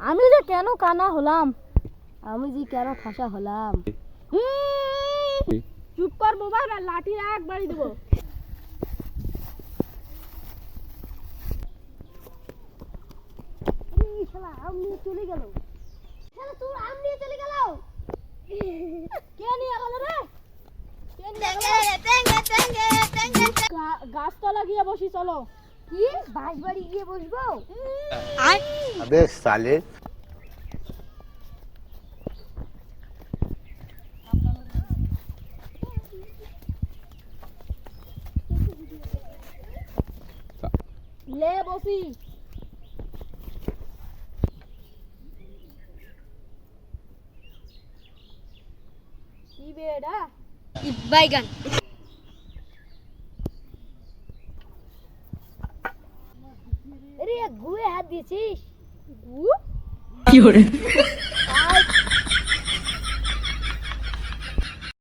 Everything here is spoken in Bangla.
আমি যে কেন কানা হলাম, আমি যে কেন ঠাসা হলাম। চুপ কর বাবা, না লাঠি একবারই দেবো। শালা আম নিয়ে চলে গেল, শালা তোর আম নিয়ে চলে গেল। কে নিয়ে গেল রে? গাছতলা গিয়ে বসি, চলো। কি বাঁশবাড়ি গিয়ে বসবো? अबे साले লে বসি। কি বেড়া বাইগান রে, গুয়ে হাত দিয়েছিস? গু কি করে